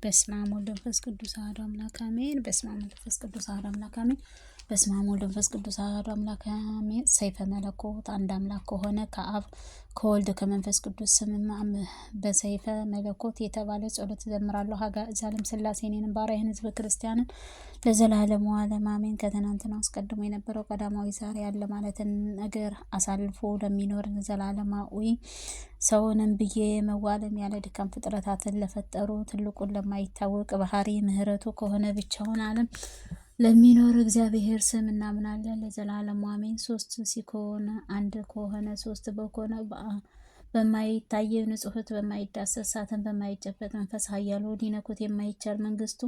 በስመ አብ ወወልድ ወመንፈስ ቅዱስ አሐዱ አምላክ አሜን። በስመ አብ ወወልድ ወመንፈስ ቅዱስ አሐዱ አምላክ አሜን። በስመ አብ ወወልድ ወመንፈስ ቅዱስ አሐዱ አምላክ አሜን። ሰይፈ መለኮት አንድ አምላክ ከሆነ ከአብ ከወልድ ከመንፈስ ቅዱስ ስምም በሰይፈ መለኮት የተባለ ጸሎት እዘምራለሁ። ሀገ ሥላሴን ባሪያህን ሕዝበ ክርስቲያንን ለዘላለሙ ዓለም አሜን። ከትናንትና አስቀድሞ የነበረው ቀዳማዊ ዛሬ ያለ ማለትን ነገር አሳልፎ ለሚኖር ዘላለማዊ ሰውንም ብዬ መዋለም ያለ ድካም ፍጥረታትን ለፈጠሩ ትልቁን ለማይታወቅ ባህሪ ምሕረቱ ከሆነ ብቻውን ዓለም ለሚኖር እግዚአብሔር ስም እናምናለን ለዘላለሙ አሜን። ሶስት ሲኮን አንድ ከሆነ ሶስት በኮነ በማይታይ ንጹሕት በማይዳሰስ እሳትን በማይጨበጥ መንፈስ ኃያሉ ሊነኩት የማይቻል መንግስቱ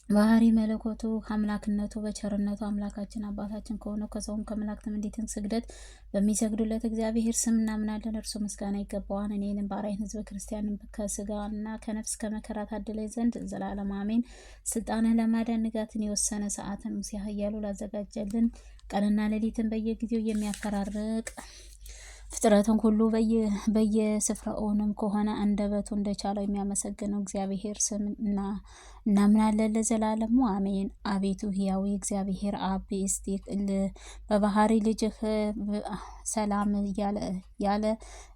ባህሪ መለኮቱ አምላክነቱ በቸርነቱ አምላካችን አባታችን ከሆነው ከሰውም ከመላእክትም እንዲትን ስግደት በሚሰግዱለት እግዚአብሔር ስም እናምናለን። እርሱ ምስጋና ይገባዋል። እኔንም ባሪያህን ሕዝበ ክርስቲያንን ከስጋና ከነፍስ ከመከራ ታድለኝ ዘንድ ዘላለም አሜን። ስልጣንህ ለማዳን ንጋትን የወሰነ ሰዓትን ሙሴ ኃያሉ ላዘጋጀልን ቀንና ሌሊትን በየጊዜው የሚያፈራርቅ ፍጥረትን ሁሉ በየስፍራውንም ከሆነ አንደበቱ እንደቻለው የሚያመሰግነው እግዚአብሔር ስም እናምናለን ለዘላለሙ አሜን። አቤቱ ሕያው እግዚአብሔር አብ በእስቴክ በባህሪ ልጅህ ሰላም ያለ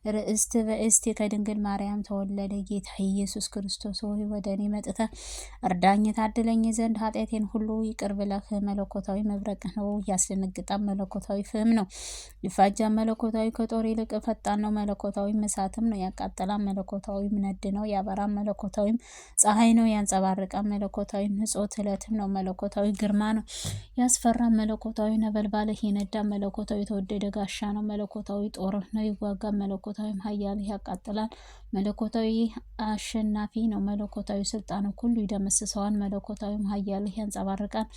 ርእስት በእስቴ ከድንግል ማርያም ተወለደ። ጌታ ኢየሱስ ክርስቶስ ሆይ ወደ እኔ መጥተህ እርዳኝ ታድለኝ ዘንድ ኃጢአቴን ሁሉ ይቅር ብለህ መለኮታዊ መብረቅ ነው ያስደነግጣል። መለኮታዊ ፍም ነው ይፋጃል። መለኮታዊ ከጦር ይልቅ ፈጣን ነው። መለኮታዊ እሳትም ነው ያቃጥላል። መለኮታዊ ነድ ነው ያበራል። መለኮታዊ ፀሐይ ነው ያንጸባርቃል። መለኮታዊ ንጹህ ዕለትም ነው። መለኮታዊ ግርማ ነው ያስፈራል። መለኮታዊ ነበልባልህ ይነዳል። መለኮታዊ የተወደደ ጋሻ ነው። መለኮታዊ ጦር ነው ይዋጋል። መለኮታዊ ኃያል ያቃጥላል። መለኮታዊ አሸናፊ ነው። መለኮታዊ ስልጣን ሁሉ ይደመስሰዋል። መለኮታዊ ኃያል ያንጸባርቃል።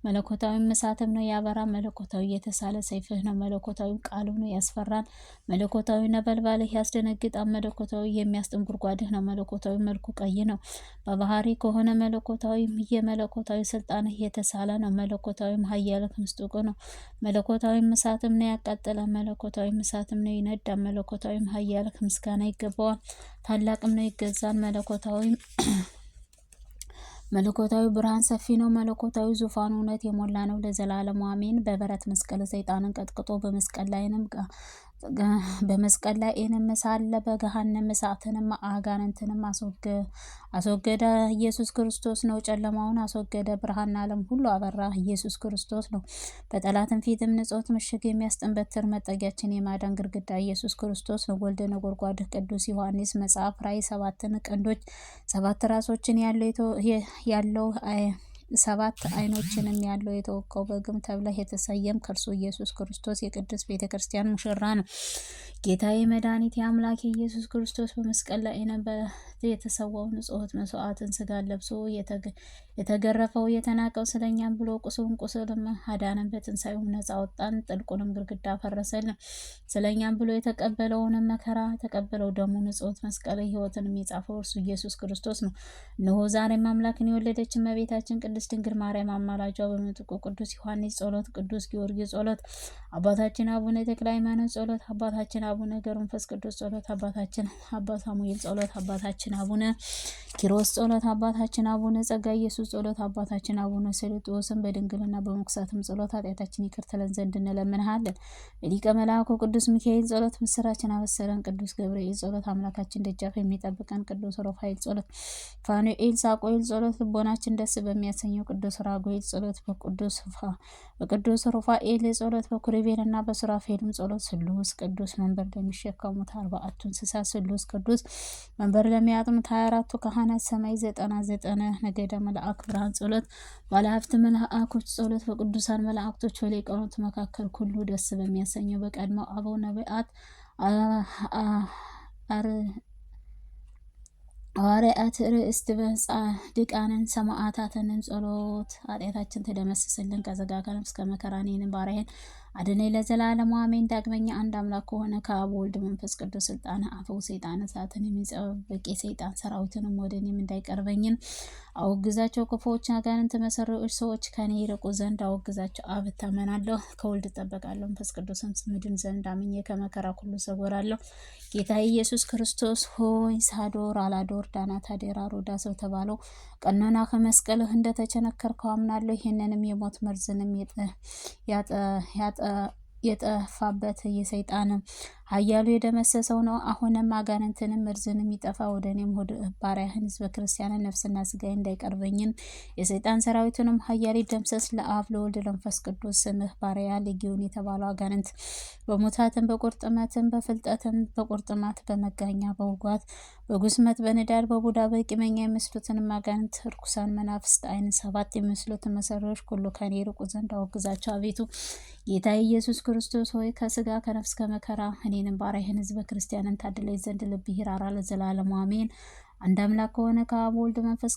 መለኮታዊ እሳትም ነው ያበራል። መለኮታዊ የተሳለ ሰይፍህ ነው። መለኮታዊ ቃሉ ነው ያስፈራል። መለኮታዊ ነበልባልህ ያስደነግጣል። መለኮታዊ የሚያስጥም ጉድጓድህ ነው። መለኮታዊ መልኩ ቀይ ነው። በባህሪ ከሆነ መለኮታዊ የመለኮታዊ ስልጣንህ የተሳለ ነው። መለኮታዊ ኃያል ምስጡቅ ነው። መለኮታዊ እሳትም ነው ያቃጥላል። መለኮታዊ እሳትም ነው ይነዳል። መለኮታዊ ኃያል ምስጋና ይገባዋል። ታላቅም ነው ይገዛል። መለኮታዊ ብርሃን ሰፊ ነው። መለኮታዊ ዙፋኑ እውነት የሞላ ነው ለዘላለሙ አሜን። በብረት መስቀል ሰይጣንን ቀጥቅጦ በመስቀል ላይ ሳለ በገሃነመ እሳትንም አጋንንትንም አስወገደ። ኢየሱስ ክርስቶስ ነው። ጨለማውን አስወገደ፣ ብርሃን ዓለም ሁሉ አበራ። ኢየሱስ ክርስቶስ ነው። በጠላትም ፊትም ንጾት ምሽግ የሚያስጥን በትር መጠጊያችን የማዳን ግድግዳ ኢየሱስ ክርስቶስ ነው። ወልደ ነጎድጓድ ቅዱስ ዮሐንስ መጽሐፍ ራእይ 7 ቀንዶች 7 ራሶችን ያለው 7 ዓይኖችንም ያለው የተወቀው በግም ተብለህ የተሰየም ከእርሱ ኢየሱስ ክርስቶስ የቅድስት ቤተ ክርስቲያን ሙሽራ ነው። ጌታዬ መድኃኒቴ አምላኬ ኢየሱስ ክርስቶስ በመስቀል ላይ የተሰዋው ንጹሕት መስዋዕትን ስጋን ለብሶ የተገረፈው የተናቀው ስለኛም ብሎ ቁስልም አዳነን። በትንሣኤውም ነፃ ወጣን። ጥልቁንም ግድግዳ ፈረሰልን። ስለኛም ብሎ የተቀበለውንም መከራ ተቀበለው። ደሙ ንጹሕት መስቀል ሕይወትንም የጻፈው እርሱ ኢየሱስ ክርስቶስ ነው። እነሆ ዛሬም አምላክን የወለደች እመቤታችን ቅድስት ድንግል ማርያም አማላጇ በምጥቁ ቅዱስ ዮሐንስ ጸሎት፣ ቅዱስ ጊዮርጊስ ጸሎት፣ አባታችን አቡነ ተክለ ሃይማኖት ጸሎት፣ አባታችን አቡነ ገብረ መንፈስ ቅዱስ ጸሎት፣ አባታችን አባ ሳሙኤል ጸሎት፣ አባታችን አቡነ ኪሮስ ጸሎት፣ አባታችን አቡነ ጸጋ ኢየሱስ ጸሎት፣ አባታችን አቡነ ስልጦስን በድንግልና በመኩሳትም ጸሎት ኃጢአታችን ይቅር ትለን ዘንድ እንለምንሃለን። በሊቀ መልአኩ ቅዱስ ሚካኤል ጸሎት ምስራችን አበሰረን። ቅዱስ ገብርኤል ጸሎት አምላካችን ደጃፍ የሚጠብቀን። ቅዱስ ሩፋኤል ጸሎት፣ ፋኑኤል ሳቆኤል ጸሎት፣ ልቦናችን ደስ በሚያሰኘው ቅዱስ ራጉኤል ጸሎት፣ በቅዱስ ሩፋኤል ጸሎት፣ በኩርቤልና በሱራፌልም ጸሎት፣ ስሉስ ቅዱስ መንበር ለሚሸከሙት 4 እንስሳ፣ ስሉስ ቅዱስ መንበር ለሚያጥኑት 24 ካህናት፣ ሰማይ 99 ነገደ መልአክ ብርሃን ጸሎት፣ ባለሀብት መልአኮች ጸሎት፣ በቅዱሳን መላእክቶች በሊቃውንት መካከል ሁሉ ደስ በሚያሰኘው በቀድሞው አበው ነቢያት ሐዋርያት ርእስት በጻድቃንን ሰማዕታትንም ጸሎት ኃጢአታችን ተደመስስልን። ከሥጋ ከነፍስ ከመከራ እኔንም ባሪያህን አድነኝ ለዘላለሙ አሜን። ዳግመኛ አንድ አምላክ ከሆነ ከአብ ወልድ መንፈስ ቅዱስ ስልጣን አፈው ሰይጣን እሳትን የሚጸበቅ የሰይጣን ሰራዊትንም ወደ እኔም እንዳይቀርበኝን አወግዛቸው። ክፉዎች አጋንንት መሰሪዎች ሰዎች ከኔ ይርቁ ዘንድ አወግዛቸው። አብ እታመናለሁ፣ ከወልድ እጠበቃለሁ፣ መንፈስ ቅዱስን ምድን ዘንድ አምኜ ከመከራ ሁሉ እሰወራለሁ። ጌታ ኢየሱስ ክርስቶስ ሆይ ሳዶር፣ አላዶር፣ ዳናት፣ አዴራ፣ ሮዳ ሰው ተባለው ቀኖና ከመስቀልህ እንደተቸነከርከው አምናለሁ። ይህንንም የሞት መርዝንም የጠፋበት የሰይጣን ኃያሉ የደመሰሰው ነው። አሁንም አጋንንትንም መርዝንም ይጠፋ ወደ እኔም ወደ ባሪያህን ህዝበ ክርስቲያንን ነፍስና ስጋዬ እንዳይቀርበኝን የሰይጣን ሰራዊቱንም ኃያል ደምሰስ። ለአብ ለወልድ ለመንፈስ ቅዱስ ስምህ ባሪያ ሌጊዮን የተባለው አጋንንት በሙታትም በቁርጥማትም በፍልጠትም በቁርጥማት በመጋኛ በውጓት በጉስመት በንዳድ በቡዳ በቂመኛ የመስሉትንም አጋንንት ርኩሳን መናፍስት አይን ሰባት የመስሉትን መሰሪዎች ሁሉ ከኔ ርቁ ዘንድ አወግዛቸው። አቤቱ ጌታ ኢየሱስ ክርስቶስ ሆይ ከስጋ ከነፍስ ከመከራ እኔንም ባሪያህን ህዝበ ክርስቲያንን ታድለኝ ዘንድ ልብህ ይራራ ለዘላለሙ አሜን። አንድ አምላክ ከሆነ ከአብ ወልድ መንፈስ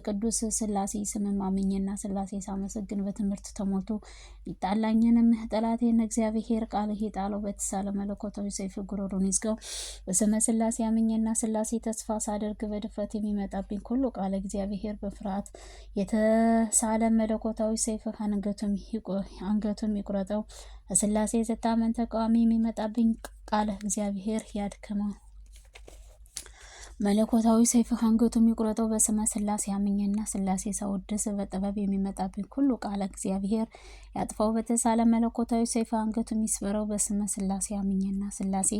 ቅዱስ ስላሴ ስምም አምኜና ስላሴ ሳመሰግን በትምህርት ተሞልቶ ሊጣላኝንም ጠላቴን እግዚአብሔር ቃልህ የጣለው በተሳለ መለኮታዊ ሰይፍ ጉሮሮን ይዝጋው። በስመ ስላሴ አምኜና ስላሴ ተስፋ ሳደርግ በድፍረት የሚመጣብኝ ሁሉ ቃለ እግዚአብሔር በፍርሃት የተሳለ መለኮታዊ ሰይፍ አንገቱም ይቁረጠው። በስላሴ ዘታመን ተቃዋሚ የሚመጣብኝ ቃለ እግዚአብሔር ያድክመው። መለኮታዊ ሰይፍ አንገቱም ይቁረጠው። በስመ ስላሴ አምኜና ስላሴ ሳወድስ በጥበብ የሚመጣብኝ ሁሉ ቃለ እግዚአብሔር ያጥፋው። በተሳለ መለኮታዊ ሰይፍ አንገቱም ይስበረው። በስመ ስላሴ አምኜና ስላሴ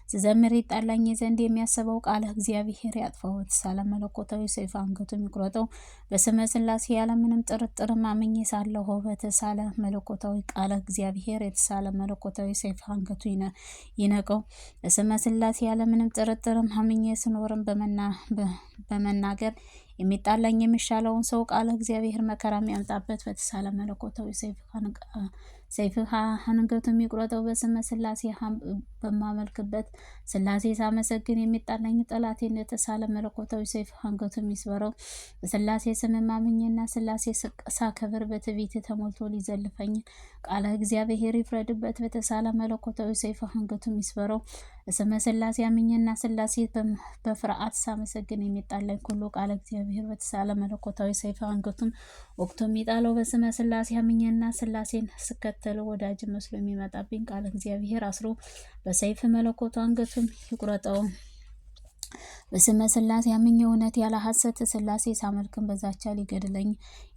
ስዘምር ይጣላኝ ዘንድ የሚያስበው ቃለ እግዚአብሔር ያጥፋው። በተሳለ መለኮታዊ ሰይፍ አንገቱም ይቁረጠው። በስመ ስላሴ ያለምንም ጥርጥር አምኜ ሳለሁ በተሳለ መለኮታዊ ቃለ እግዚአብሔር የተሳለ መለኮታዊ ሰይፍ አንገቱ ይነቀው። በስመ ስላሴ ያለምንም ጥርጥር አምኜ ስኖርም በመናገር የሚጣላኝ የሚሻለውን ሰው ቃለ እግዚአብሔር መከራ የሚያምጣበት በተሳለ መለኮታዊ ሰይፍህ አንገቱም ይቁረጠው። በስመ ስላሴ በማመልክበት ስላሴ ሳመሰግን የሚጣላኝ ጠላቴ እንደተሳለ መለኮታዊ ሰይፍ አንገቱም ይስበረው። በስላሴ ስም አምኜና ስላሴ ሳከብር በትዕቢት ተሞልቶ ሊዘልፈኝ ቃለ እግዚአብሔር ይፍረድበት። በተሳለ መለኮታዊ ሰይፍ አንገቱም ይስበረው። በስመ ስላሴ አምኜና ስላሴ በፍርሃት ሳመሰግን የሚጣላኝ ሁሉ ቃለ እግዚአብሔር በተሳለ መለኮታዊ ሰይፍ አንገቱም ወቅቶ የሚጣለው። በስመ ስላሴ አምኜና ስላሴን ስከተለው ወዳጅ መስሎ የሚመጣብኝ ቃለ እግዚአብሔር አስሮ በሰይፍ መለኮቱ አንገቱም ይቁረጠው። በስመ ስላሴ አምኜ እውነት ያለ ሐሰት ስላሴ ሳመልክም በዛቻ ሊገድለኝ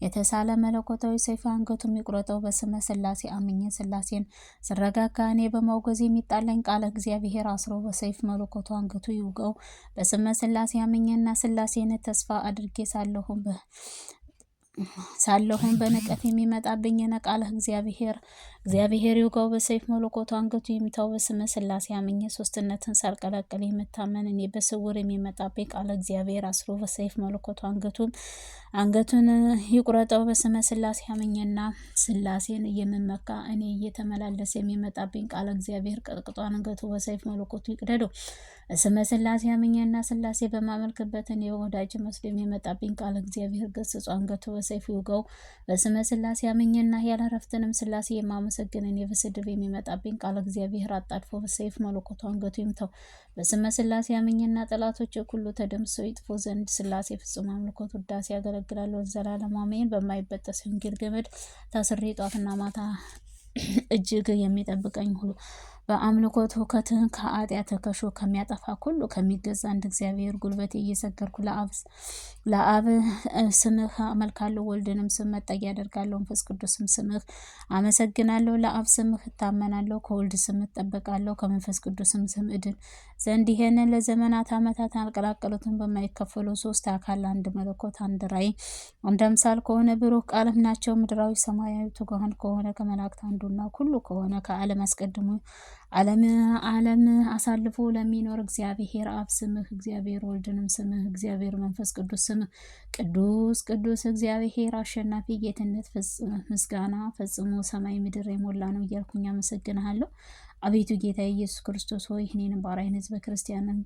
የተሳለ መለኮታዊ ሰይፍ አንገቱም ይቁረጠው። በስመ ስላሴ አምኜ ስላሴን ስረጋጋ እኔ በማውገዝ የሚጣለኝ ቃለ እግዚአብሔር አስሮ በሰይፍ መለኮቱ አንገቱ ይውገው። በስመ ስላሴ አምኜና ስላሴን ተስፋ አድርጌ ሳለሁም በንቀት የሚመጣብኝ ቃለ እግዚአብሔር ይውጋው። በሰይፍ መለኮቱ አንገቱ ይምታው። በስመ ስላሴ አምኜ ሶስትነትን ሳልቀላቅል የምታመን እኔ በስውር የሚመጣብኝ ቃለ እግዚአብሔር አስሮ በሰይፍ መለኮቱ አንገቱን ይቁረጠው። በስመ ስላሴ አምኜና ስላሴን የምመካ እኔ እየተመላለስ የሚመጣብኝ ቃለ እግዚአብሔር ቀጥቅጦ አንገቱ በሰይፍ መለኮቱ ይቅደደው። በስመ ስላሴ አምኜና ስላሴ በማመልክበት እኔ ወዳጅ መስሎ የሚመጣብኝ ቃለ እግዚአብሔር ገስጾ አንገቱ በሰይፍ ይውጋው። በስመ ስላሴ አምኜና ያለ እረፍትንም ስላሴ የማመሰግን እኔ በስድብ የሚመጣብኝ ቃለ እግዚአብሔር አጣድፎ በሰይፍ መለኮቱ አንገቱ ይምታው። በስመ ስላሴ አምኜና ጠላቶች ሁሉ ተደምስሰው ይጥፉ ዘንድ ስላሴ ፍጹም አምልኮት ውዳሴ ያገለግላለሁ ዘላለም አሜን። በማይበጠስ የወንጌል ገመድ ታስሬ ጧትና ማታ እጅግ የሚጠብቀኝ ሁሉ በአምልኮት ሁከትን ከኃጢአት ከሾ ከሚያጠፋ ሁሉ ከሚገዛ አንድ እግዚአብሔር ጉልበቴ እየሰገድኩ ለአብ ስምህ አመልካለሁ። ወልድንም ስም መጠጊያ አደርጋለሁ። መንፈስ ቅዱስም ስምህ አመሰግናለሁ። ለአብ ስምህ እታመናለሁ። ከወልድ ስም እጠበቃለሁ። ከመንፈስ ቅዱስም ስም እድን ዘንድ ይሄንን ለዘመናት ዓመታት አልቀላቀሉትን በማይከፈሉ ሶስት አካል አንድ መለኮት አንድ ራእይ አንድ አምሳል ከሆነ ብሩህ ቃልም ናቸው። ምድራዊ ሰማያዊ ትጉሃን ከሆነ ከመላእክት አንዱና ሁሉ ከሆነ ከዓለም አስቀድሞ ዓለም አሳልፎ ለሚኖር እግዚአብሔር አብ ስምህ እግዚአብሔር ወልድንም ስምህ እግዚአብሔር መንፈስ ቅዱስ ስምህ ቅዱስ ቅዱስ እግዚአብሔር አሸናፊ ጌትነት ምስጋና ፈጽሞ ሰማይ ምድር የሞላ ነው እያልኩኝ አመሰግንሃለሁ። አቤቱ ጌታ ኢየሱስ ክርስቶስ ሆይ እኔንም ባሪያህን ሕዝበ ክርስቲያንን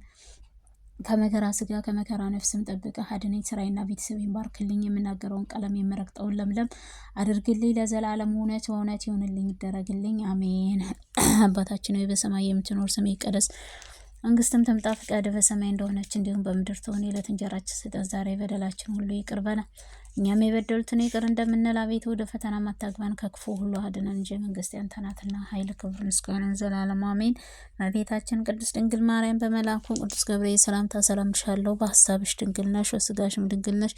ከመከራ ስጋ ከመከራ ነፍስም ጠብቀህ አድነኝ። ስራዬና ቤተሰቤን ባርክልኝ። የምናገረውን ቀለም የምረግጠውን ለምለም አድርግልኝ። ለዘላለም እውነት በእውነት ይሁንልኝ ይደረግልኝ፣ አሜን። አባታችን ሆይ በሰማይ የምትኖር ስምህ ይቀደስ፣ መንግስትም ትምጣ፣ ፈቃድህ በሰማይ እንደሆነች እንዲሁም በምድር ትሁን። የዕለት እንጀራችንን ስጠን ዛሬ፣ በደላችን ሁሉ ይቅር በለን እኛም የበደሉትን ይቅር እንደምንል፣ አቤቱ ወደ ፈተና አታግባን ከክፉ ሁሉ አድነን እንጂ መንግስት ያንተ ናትና፣ ኃይል፣ ክብር፣ ምስጋና ዘላለም አሜን። እመቤታችን ቅድስት ድንግል ማርያም በመልአኩ ቅዱስ ገብርኤል ሰላምታ ሰላም እልሻለሁ። በሀሳብሽ ድንግል ነሽ፣ በስጋሽም ድንግል ነሽ።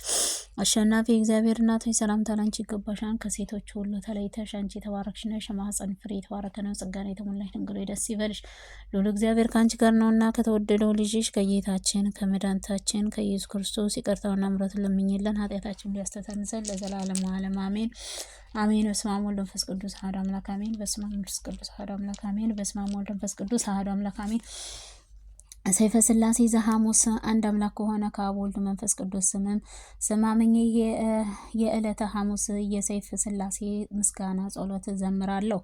አሸናፊ የእግዚአብሔር እናት ሆይ ሰላምታ ላንቺ ይገባሻል። ከሴቶች ሁሉ ተለይተሽ አንቺ የተባረክሽ ነሽ፣ የማኅፀንሽ ፍሬ የተባረከ ነው። ጸጋን የተሞላሽ ድንግል ሆይ ደስ ይበልሽ፣ ልዑል እግዚአብሔር ከአንቺ ጋር ነውና ከተወደደው ልጅሽ ከጌታችን ከመድኃኒታችን ከኢየሱስ ክርስቶስ ይቅርታውና ምሕረቱን ለምኝልን ኃጢአታችን ሊያስተሰርይ ዘንድ ለዘላለሙ ዓለም አሜን። አሜን። በስመ አብ ወወልድ ወመንፈስ ቅዱስ አሐዱ አምላክ አሜን። በስመ አብ ወመንፈስ ቅዱስ አሐዱ አምላክ አሜን። በስመ አብ ወወልድ ወመንፈስ ቅዱስ አሐዱ አምላክ አሜን። ሰይፈ ሥላሴ ዘሐሙስ አንድ አምላክ ከሆነ ከአብ ወልድ መንፈስ ቅዱስ ስማምኜ የዕለተ ሐሙስ የሰይፈ ሥላሴ ምስጋና ጸሎት ዘምራለሁ።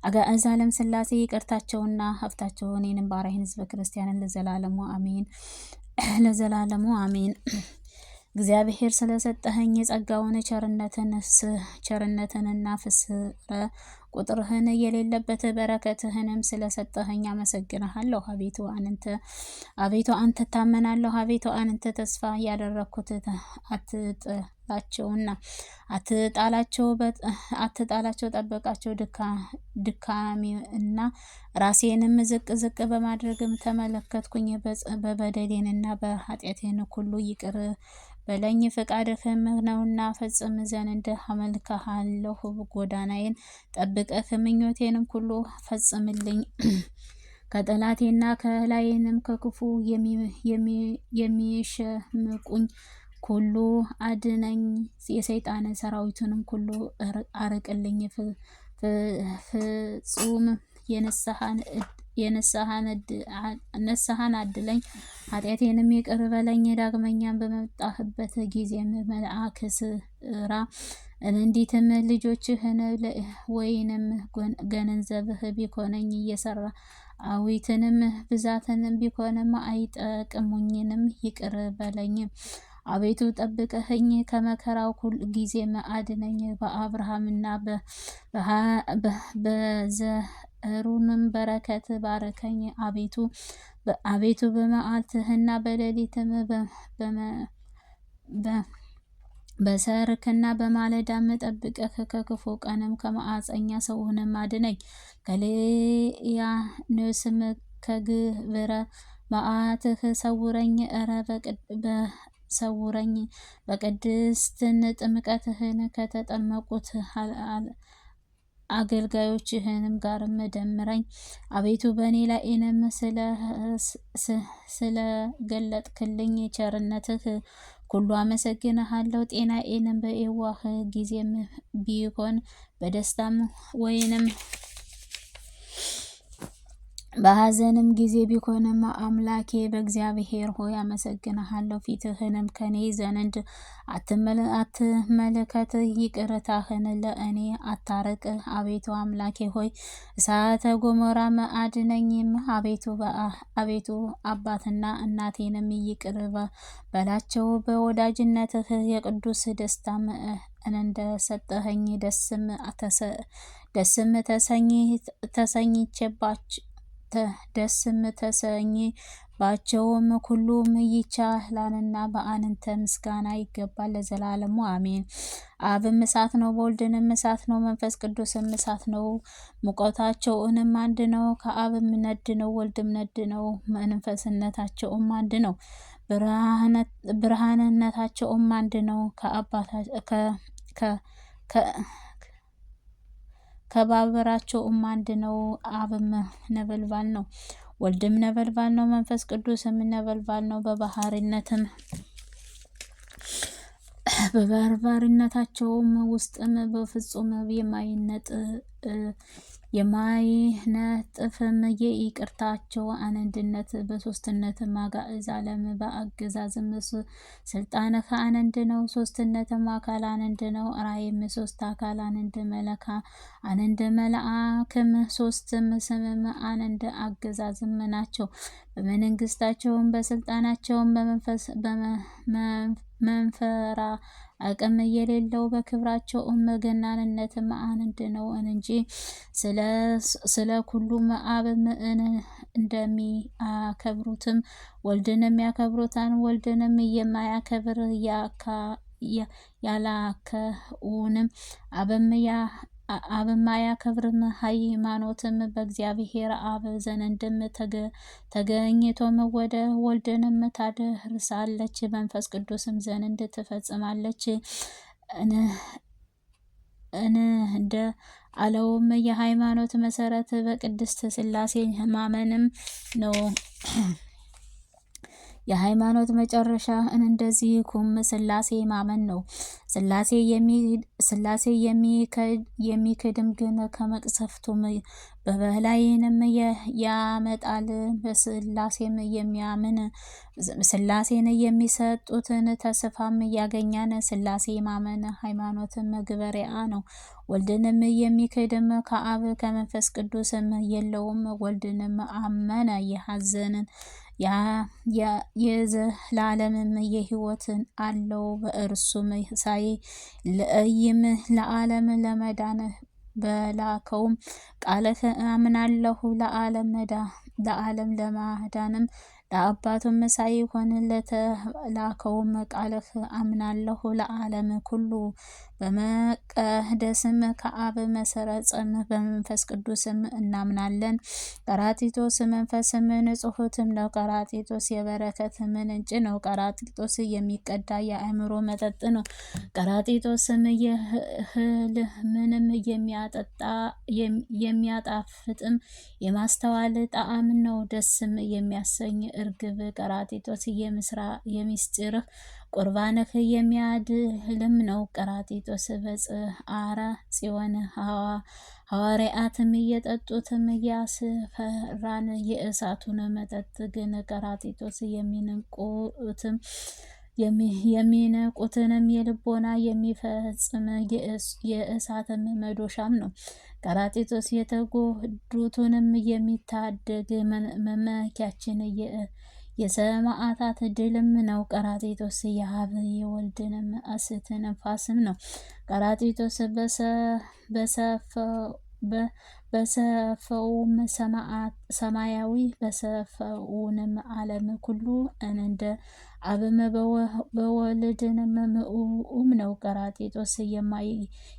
አጋዕዛለም ሥላሴ ይቅርታቸውና ሀብታቸው እኔንም ባሪያህን ሕዝበ ክርስቲያንን ለዘላለሙ አሜን፣ ለዘላለሙ አሜን። እግዚአብሔር ስለሰጠኸኝ የጸጋውን ቸርነትንና ፍስረ ቁጥርህን የሌለበት በረከትህንም ስለሰጠኸኝ አመሰግንሃለሁ። አቤቱ አንተ ታመናለሁ። አቤቱ አንተ ተስፋ ያደረግኩት አትጣላቸው፣ ጠበቃቸው። ድካሜና ራሴንም ዝቅ ዝቅ በማድረግም ተመለከትኩኝ። በበደሌንና በኃጢአቴን ሁሉ ይቅር በለኝ። ፈቃድህም ነውና ፈጽም ዘንድ አመልክሃለሁ። ጎዳናዬን ጠብቀህ ምኞቴንም ሁሉ ፈጽምልኝ። ከጠላቴና ከላይንም ከክፉ የሚሸምቁኝ ሁሉ አድነኝ። የሰይጣን ሰራዊቱንም ሁሉ አርቅልኝ። ፍጹም የንስሐን አድለኝ። ኃጢአቴንም ይቅር በለኝ። ዳግመኛም በመጣህበት ጊዜም መልአክ ስራ እንዲትም ልጆችህን ወይንም ገንዘብህ ቢኮነኝ የሰራዊትንም ብዛትንም ቢኮንም አይጠቅሙኝንም፣ ይቅር በለኝ። አቤቱ ጠብቀኸኝ ከመከራው ሁል ጊዜም አድነኝ። በአብርሃምና በዘሩንም በረከት ባርከኝ። አቤቱ በመዓልትህና በሌሊትም በሰርክና በማለዳም ጠብቀህ ከክፉ ቀንም ከመዓፀኛ ሰውንም አድነኝ። ከሊያኖስም ከግብረ መዓትህ ሰውረኝ። ሰውረኝ። በቅድስትን ጥምቀትህን ከተጠመቁት አገልጋዮችህንም ጋርም ደምረኝ። አቤቱ በእኔ ላይንም ስለገለጥክልኝ ቸርነትህ ሁሉ አመሰግንሃለሁ። ጤናዬንም በየዋህ ጊዜም ቢሆን በደስታም ወይንም በሐዘንም ጊዜ ቢሆንም አምላኬ በእግዚአብሔር ሆይ አመሰግንሃለሁ። ፊትህንም ከኔ ዘንድ አትመልከት፣ ይቅርታህን ለእኔ አታርቅ። አቤቱ አምላኬ ሆይ እሳተ ገሞራም አድነኝም። አቤቱ አባትና እናቴንም ይቅር በላቸው። በወዳጅነትህ የቅዱስ ደስታም እንደሰጠኸኝ ደስም ተሰኝባቸውም ሁሉም ይቻላልና በአንተ ምስጋና ይገባል ለዘላለሙ አሜን። አብም እሳት ነው፣ በወልድንም እሳት ነው፣ መንፈስ ቅዱስም እሳት ነው። ሙቀታቸውንም አንድ ነው። ከአብም ነድ ነው፣ ወልድም ነድ ነው። መንፈስነታቸውም አንድ ነው፣ ብርሃንነታቸውም አንድ ነው። ከባበራቸውም አንድ ነው። አብም ነበልባል ነው፣ ወልድም ነበልባል ነው፣ መንፈስ ቅዱስም ነበልባል ነው። በባርባርነታቸውም ውስጥም በፍጹም የማይነጥፍም የይቅርታቸው አንድነት በሶስትነትም አጋዕዝ ዓለም በአገዛዝም ስልጣን ከአንድ ነው። ሶስትነትም አካል አንድ ነው። ራእይም ሶስት አካል አንድ መለካ አንድ መልአክም ሶስትም ስምም አንድ አገዛዝም ናቸው። በመንግስታቸውም በስልጣናቸውም መንፈራ አቅም የሌለው በክብራቸውም ገናንነትም አንድ ነው እንጂ ስለ ኩሉም አብም እንደሚያከብሩትም ወልድንም ያከብሩታን ወልድንም የማያከብር ያላከውንም አብም አያከብርም። ሃይማኖትም በእግዚአብሔር አብ ዘንድም ተገኝቶም ወደ ወልድንም ታደርሳለች መንፈስ ቅዱስም ዘንድ ትፈጽማለች። እንደ አለውም የሃይማኖት መሰረት በቅድስት ሥላሴ ማመንም ነው። የሃይማኖት መጨረሻ እንደዚህ ኩም ሥላሴ ማመን ነው። ሥላሴ የሚክድም ግን ከመቅሰፍቱም በበላይንም ያመጣል። በሥላሴም የሚያምን ሥላሴን የሚሰጡትን ተስፋም ያገኛን። ሥላሴ ማመን ሃይማኖትም መግበሪያ ነው። ወልድንም የሚክድም ከአብ ከመንፈስ ቅዱስም የለውም። ወልድንም አመነ የሐዘንን የዘላለምም የሕይወትን አለው። በእርሱም ሳይለይም ለዓለም ለመዳን በላከውም ቃልህ አምናለሁ። ለዓለም ለማዳንም ለአባቱም ሳይሆን ለተላከውም ቃልህ አምናለሁ። ለዓለም ኩሉ በመቀደስም ከአብ መሰረጽም በመንፈስ ቅዱስም እናምናለን። ቀራጢጦስ መንፈስም ንጹሕትም ነው። ቀራጢጦስ የበረከት ምንጭ ነው። ቀራጢጦስ የሚቀዳ የአእምሮ መጠጥ ነው። ቀራጢጦስም የህልምንም የሚያጣፍጥም የማስተዋል ጣዕም ነው። ደስም የሚያሰኝ እርግብ ቀራጢጦስ የሚስጥርህ ቁርባንህ የሚያድልም ነው። ቀራጢጦስ በጽአረ ጽዮን ሐዋርያትም እየጠጡትም ያስፈራን የእሳቱን መጠጥ ግን ቀራጢጦስ የሚነቁትንም የልቦና የሚፈጽም የእሳትም መዶሻም ነው። ቀራጢጦስ የተጎዱትንም የሚታደግ መመኪያችን የሰማዕታት ድልም ነው። ቀራጢጦስ የአብ የወልድንም እስትንፋስም ነው። ቀራጢጦስ በሰፈውም ሰማያዊ በሰፈውንም ዓለም ኩሉ እንደ አብም በወልድንም ምኡም ነው። ቀራጢጦስ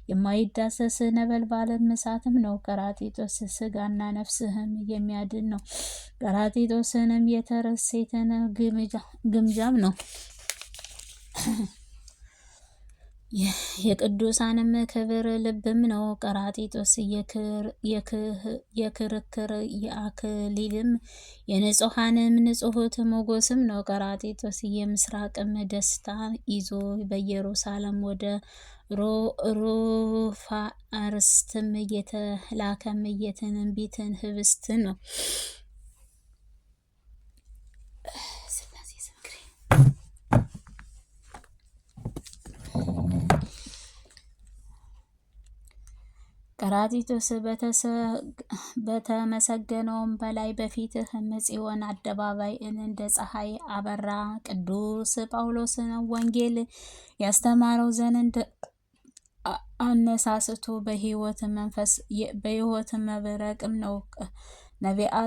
የማይዳሰስ ነበልባልም እሳትም ነው። ቀራጢጦስ ስጋና ነፍስህም የሚያድን ነው። ቀራጢጦስንም የተርሴትን ግምጃም ነው። የቅዱሳንም ክብር ልብም ነው። ቀራጢጦስ የክርክር የአክሊልም የንጹሐንም ንጹሕት ሞገስም ነው። ቀራጢጦስ የምስራቅም ደስታ ይዞ በኢየሩሳሌም ወደ ሮፋርስትም የተላከም የትንቢትን ህብስት ነው። ቀራጢጦስ በተመሰገነውም በላይ በፊትህም ጽዮን አደባባይ እንደ ፀሐይ አበራ። ቅዱስ ጳውሎስን ወንጌል ያስተማረው ዘንድ አነሳስቶ በሕይወት መብረቅም ነው። ነቢያት